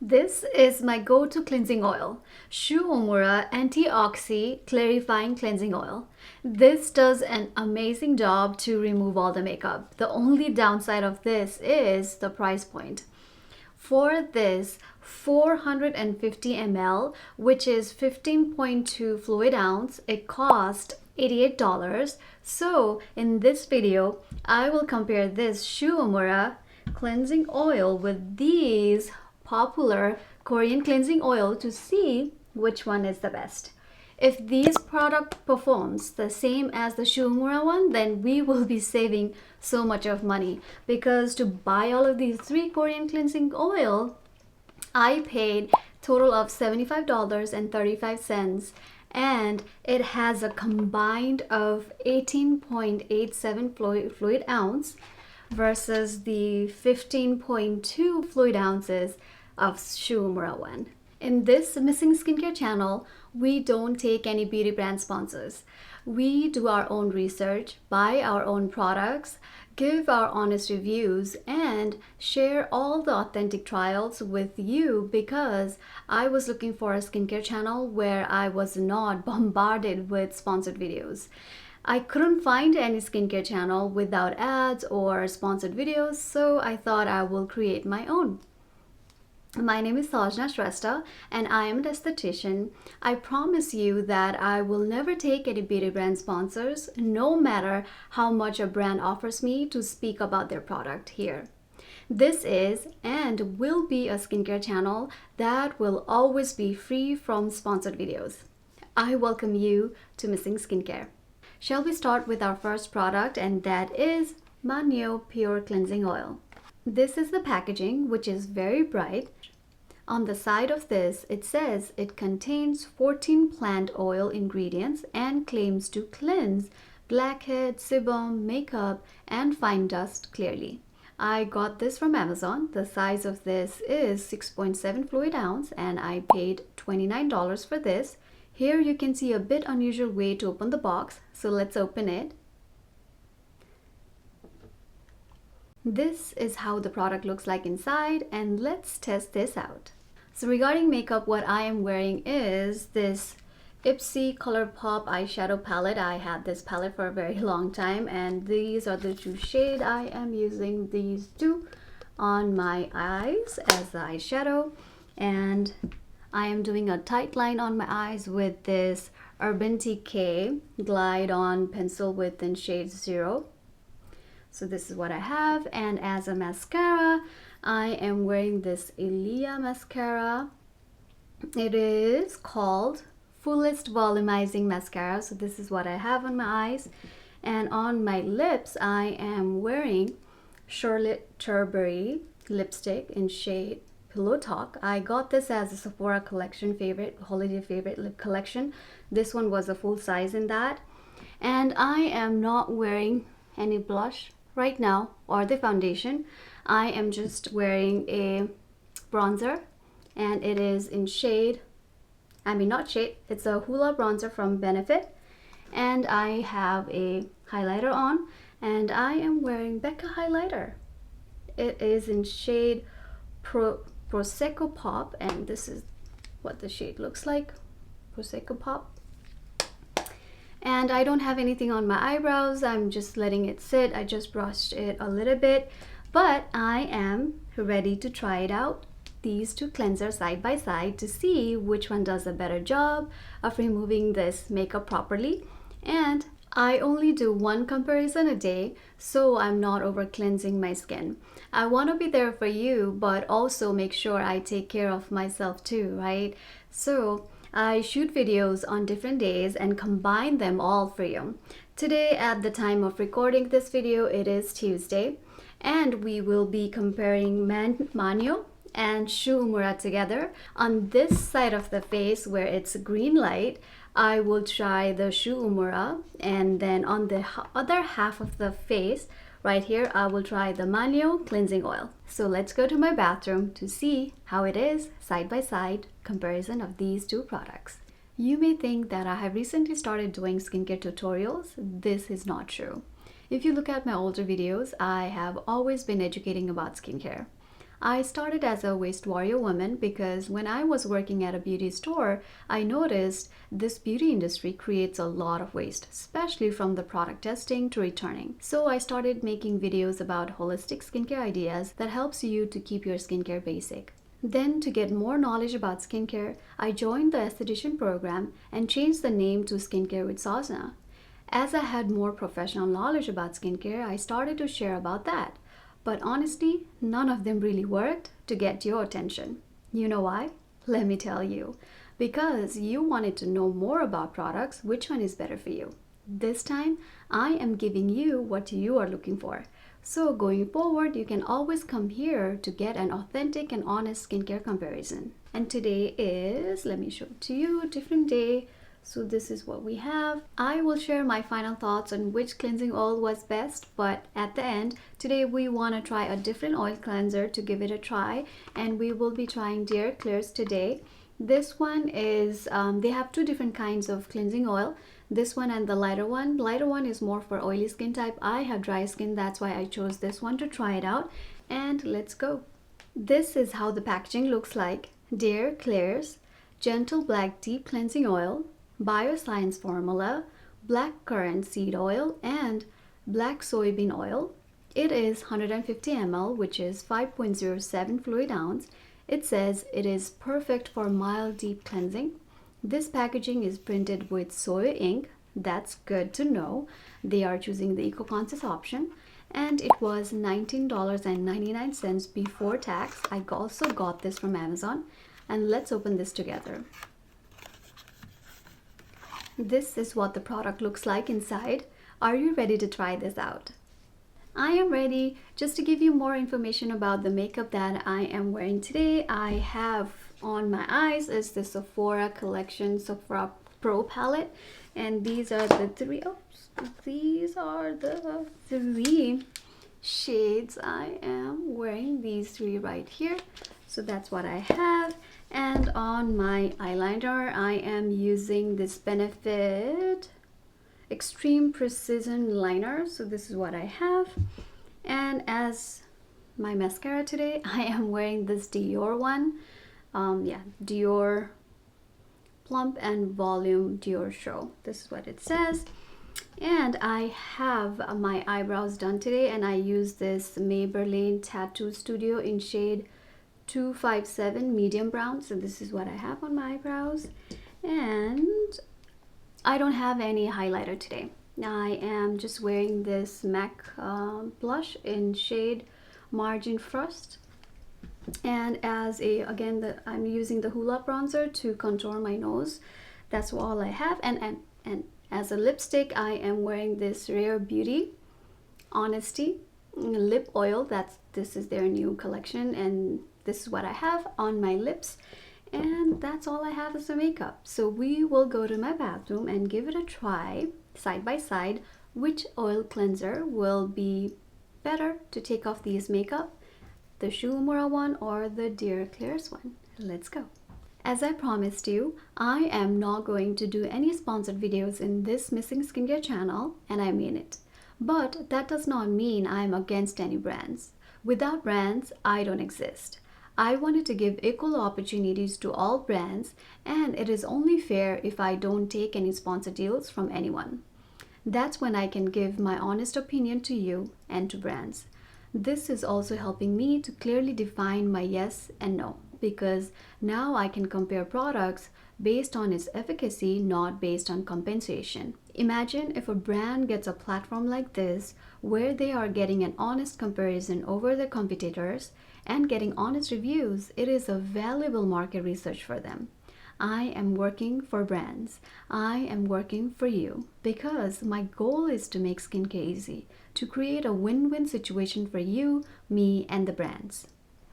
This is my go-to cleansing oil, Shu Uemura Antioxy Clarifying Cleansing Oil. This does an amazing job to remove all the makeup. The only downside of this is the price point. For this 450 ml, which is 15.2 fluid ounce, it cost $88. So in this video, I will compare this Shu Uemura cleansing oil with these popular Korean cleansing oil to see which one is the best. If this product performs the same as the Shu Uemura one, then we will be saving so much of money, because to buy all of these three Korean cleansing oil, I paid total of $75.35, and it has a combined of 18.87 fluid ounce versus the 15.2 fluid ounces of Shu Uemura one. In this Missing Skincare channel, we don't take any beauty brand sponsors. We do our own research, buy our own products, give our honest reviews, and share all the authentic trials with you, because I was looking for a skincare channel where I was not bombarded with sponsored videos. I couldn't find any skincare channel without ads or sponsored videos, so I thought I will create my own. My name is Sajna Shrestha and I am an esthetician. I promise you that I will never take any beauty brand sponsors, no matter how much a brand offers me to speak about their product here. This is and will be a skincare channel that will always be free from sponsored videos. I welcome you to Missing Skincare. Shall we start with our first product, and that is Manyo Pure Cleansing Oil. This is the packaging, which is very bright. On the side of this, it says it contains 14 plant oil ingredients and claims to cleanse blackhead, sebum, makeup, and fine dust clearly. I got this from Amazon. The size of this is 6.7 fluid ounce and I paid $29 for this. Here you can see a bit unusual way to open the box, so let's open it. This is how the product looks like inside, and let's test this out. So regarding makeup, what I am wearing is this Ipsy ColourPop eyeshadow palette. I had this palette for a very long time, and these are the two shades. I am using these two on my eyes as the eyeshadow, and I am doing a tight line on my eyes with this Urban Decay Glide On pencil width in shade 0. So this is what I have, and as a mascara, I am wearing this Ilia mascara. It is called Fullest Volumizing Mascara. So this is what I have on my eyes, and on my lips, I am wearing Charlotte Tilbury lipstick in shade Pillow Talk. I got this as a Sephora collection favorite, holiday favorite lip collection. This one was a full size in that, and I am not wearing any blush right now or the foundation. I am just wearing a bronzer, and it is in shade, it's a Hoola bronzer from Benefit, and I have a highlighter on, and I am wearing Becca highlighter. It is in shade Prosecco Pop, and this is what the shade looks like, Prosecco Pop. And I don't have anything on my eyebrows. I'm just letting it sit. I just brushed it a little bit, but I am ready to try it out, these two cleansers side by side, to see which one does a better job of removing this makeup properly. And I only do one comparison a day, so I'm not over cleansing my skin. I want to be there for you, but also make sure I take care of myself too, right? So I shoot videos on different days and combine them all for you. Today, at the time of recording this video, it is Tuesday, and we will be comparing Manyo and Shu Uemura together. On this side of the face, where it's green light, I will try the Shu Uemura, and then on the other half of the face, right here, I will try the Manyo cleansing oil. So let's go to my bathroom to see how it is side by side comparison of these two products. You may think that I have recently started doing skincare tutorials. This is not true. If you look at my older videos, I have always been educating about skincare. I started as a waste warrior woman because when I was working at a beauty store, I noticed this beauty industry creates a lot of waste, especially from the product testing to returning. So I started making videos about holistic skincare ideas that helps you to keep your skincare basic. Then, to get more knowledge about skincare, I joined the esthetician program and changed the name to Skincare with Sasna. As I had more professional knowledge about skincare, I started to share about that. But honestly, none of them really worked to get your attention. You know why? Let me tell you. Because you wanted to know more about products, which one is better for you. This time, I am giving you what you are looking for. So going forward, you can always come here to get an authentic and honest skincare comparison. And today is, let me show it to you, a different day. So this is what we have. I will share my final thoughts on which cleansing oil was best, but at the end, today we want to try a different oil cleanser to give it a try, and we will be trying Dear Clears today. This one is, they have two different kinds of cleansing oil. This one and the lighter one. Lighter one is more for oily skin type. I have dry skin, that's why I chose this one to try it out. And let's go. This is how the packaging looks like. Dear Clears Gentle Black Deep Cleansing Oil, Bioscience Formula, Black Currant Seed Oil, and Black Soybean Oil. It is 150 ml, which is 5.07 fluid ounce. It says it is perfect for mild deep cleansing. This packaging is printed with soy ink. That's good to know. They are choosing the eco-conscious option. And it was $19.99 before tax. I also got this from Amazon. And let's open this together. This is what the product looks like inside. Are you ready to try this out? I am ready. Just to give you more information about the makeup that I am wearing today, I have on my eyes is the Sephora collection Sephora Pro palette, and these are the three shades I am wearing, these three right here. So that's what I have. And on my eyeliner, I am using this Benefit Extreme Precision Liner. So this is what I have. And as my mascara today, I am wearing this Dior one. Dior Plump and Volume Dior Show. This is what it says. And I have my eyebrows done today, and I use this Maybelline Tattoo Studio in shade 257 medium brown. So this is what I have on my eyebrows, and I don't have any highlighter today. I am just wearing this MAC blush in shade Margin Frost, and as I'm using the Hoola bronzer to contour my nose. That's all I have. And as a lipstick, I am wearing this Rare Beauty Honesty lip oil. This is their new collection, and this is what I have on my lips. And that's all I have as a makeup. So we will go to my bathroom and give it a try side by side which oil cleanser will be better to take off these makeup, the Shu Uemura one or the Dear Clears one. Let's go. As I promised you, I am not going to do any sponsored videos in this Missing Skincare channel, and I mean it. But that does not mean I'm against any brands. Without brands, I don't exist. I wanted to give equal opportunities to all brands, and it is only fair if I don't take any sponsor deals from anyone. That's when I can give my honest opinion to you and to brands. This is also helping me to clearly define my yes and no, because now I can compare products based on its efficacy, not based on compensation. Imagine if a brand gets a platform like this where they are getting an honest comparison over their competitors and getting honest reviews. It is a valuable market research for them. I am working for brands. I am working for you because my goal is to make skincare easy, to create a win-win situation for you, me, and the brands.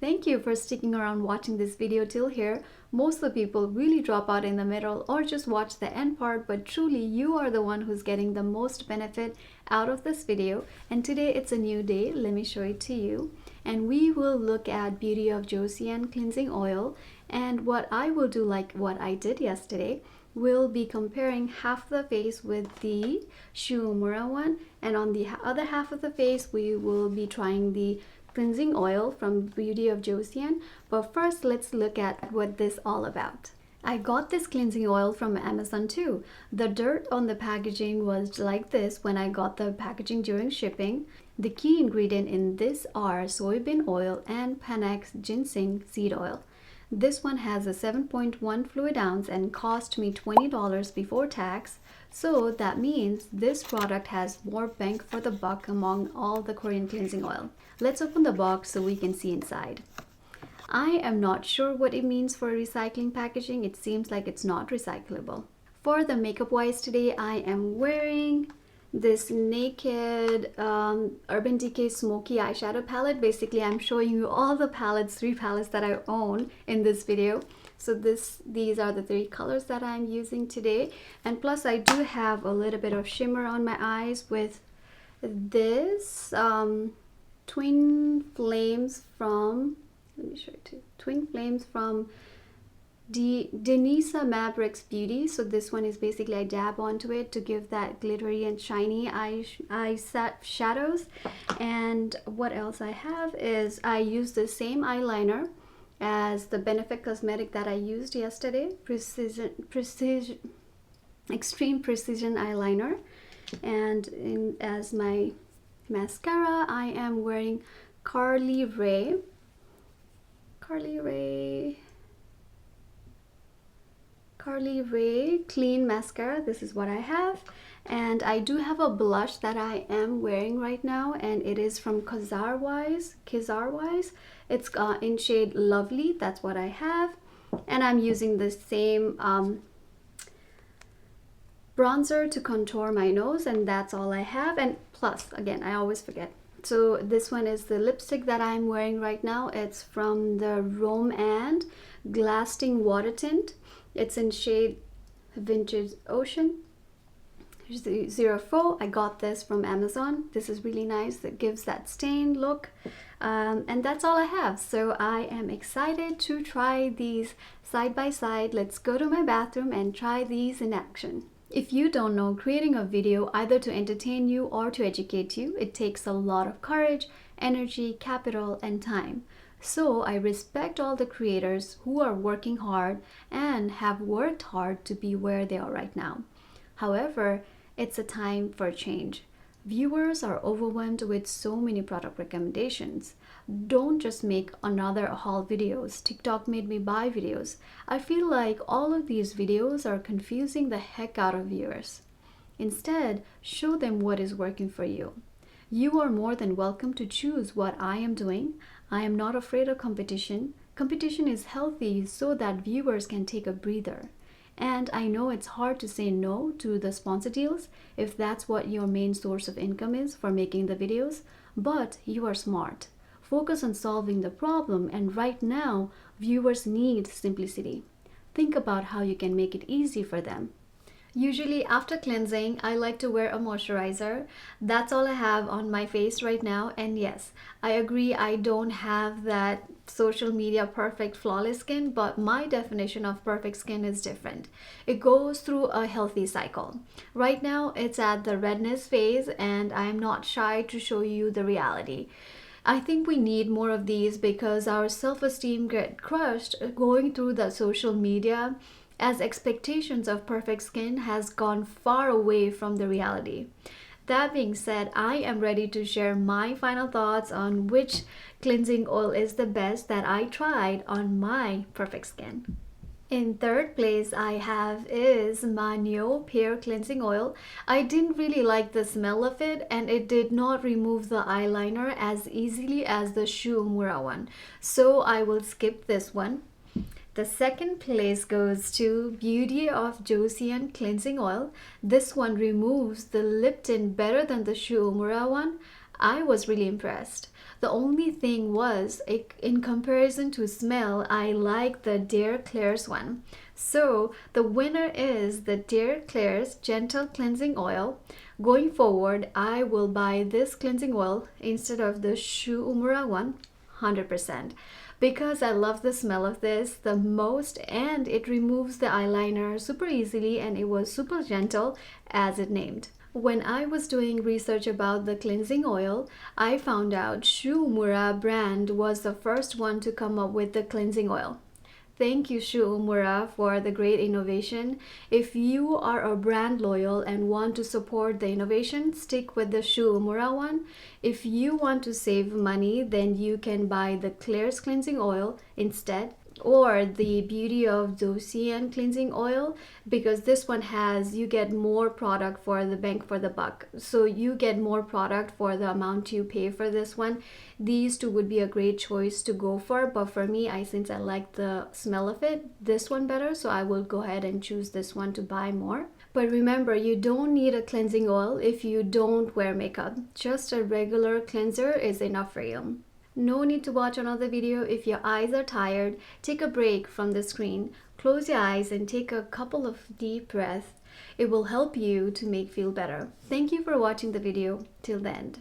Thank you for sticking around watching this video till here. Most of the people really drop out in the middle or just watch the end part, but truly you are the one who's getting the most benefit out of this video. And today it's a new day. Let me show it to you. And we will look at Beauty of Joseon cleansing oil. And what I will do, like what I did yesterday, we'll be comparing half the face with the Shu Uemura one, and on the other half of the face we will be trying the cleansing oil from Beauty of Joseon. But first, let's look at what this is all about. I got this cleansing oil from Amazon too. The dirt on the packaging was like this when I got the packaging during shipping. The key ingredient in this are soybean oil and Panax ginseng seed oil. This one has a 7.1 fluid ounce and cost me $20 before tax. So that means this product has more bang for the buck among all the Korean cleansing oil. Let's open the box so we can see inside. I am not sure what it means for recycling packaging. It seems like it's not recyclable. For the makeup wise today, I am wearing this Naked Urban Decay Smoky Eyeshadow palette. Basically, I'm showing you all the palettes, 3 palettes that I own in this video. So these are the 3 colors that I'm using today. And plus, I do have a little bit of shimmer on my eyes with this Twin Flames from, let me show it to you, Twin Flames from Denisa Mavericks Beauty. So this one is basically, I dab onto it to give that glittery and shiny eye shadows. And what else I have is I use the same eyeliner as the Benefit Cosmetic that I used yesterday, Extreme Precision Eyeliner. And as my mascara, I am wearing Carly Rae Clean Mascara. This is what I have. And I do have a blush that I am wearing right now, and it is from Kizar Wise. It's in shade Lovely. That's what I have. And I'm using the same bronzer to contour my nose, and that's all I have. And plus, again, I always forget. So this one is the lipstick that I'm wearing right now. It's from the Rome and Glasting Water Tint. It's in shade Vintage Ocean. Here's the 04. I got this from Amazon. This is really nice. It gives that stained look. And that's all I have. So I am excited to try these side by side. Let's go to my bathroom and try these in action. If you don't know, creating a video either to entertain you or to educate you, it takes a lot of courage, energy, capital, and time. So I respect all the creators who are working hard and have worked hard to be where they are right now. However, it's a time for change. Viewers are overwhelmed with so many product recommendations. Don't just make another haul videos, TikTok made me buy videos. I feel like all of these videos are confusing the heck out of viewers. Instead, show them what is working for you. You are more than welcome to choose what I am doing. I am not afraid of competition. Competition is healthy so that viewers can take a breather. And I know it's hard to say no to the sponsor deals if that's what your main source of income is for making the videos, but you are smart. Focus on solving the problem, and right now, viewers need simplicity. Think about how you can make it easy for them. Usually after cleansing, I like to wear a moisturizer. That's all I have on my face right now. And yes, I agree, I don't have that social media perfect flawless skin, but my definition of perfect skin is different. It goes through a healthy cycle. Right now, it's at the redness phase, and I am not shy to show you the reality. I think we need more of these because our self-esteem get crushed going through the social media, as expectations of perfect skin has gone far away from the reality. That being said, I am ready to share my final thoughts on which cleansing oil is the best that I tried on my perfect skin. In third place I have is my Neo Pear Cleansing Oil. I didn't really like the smell of it, and it did not remove the eyeliner as easily as the Shu Uemura one. So I will skip this one. The second place goes to Beauty of Joseon Cleansing Oil. This one removes the lip tint better than the Shu Uemura one. I was really impressed. The only thing was, in comparison to smell, I like the Dare Claire's one. So the winner is the Dare Claire's Gentle Cleansing Oil. Going forward, I will buy this cleansing oil instead of the Shu Uemura one, 100%. Because I love the smell of this the most, and it removes the eyeliner super easily, and it was super gentle as it named. When I was doing research about the cleansing oil, I found out Shu Uemura brand was the first one to come up with the cleansing oil. Thank you, Shu Uemura, for the great innovation. If you are a brand loyal and want to support the innovation, stick with the Shu Uemura one. If you want to save money, then you can buy the Claire's cleansing oil instead, or the Beauty of Docian cleansing oil, because this one has, you get more product for the bang for the buck. So you get more product for the amount you pay for this one. These two would be a great choice to go for, but for me, since I like the smell of it, this one better, so I will go ahead and choose this one to buy more. But remember, you don't need a cleansing oil if you don't wear makeup. Just a regular cleanser is enough for you. No need to watch another video if your eyes are tired. Take a break from the screen, close your eyes and take a couple of deep breaths. It will help you to feel better. Thank you for watching the video till the end.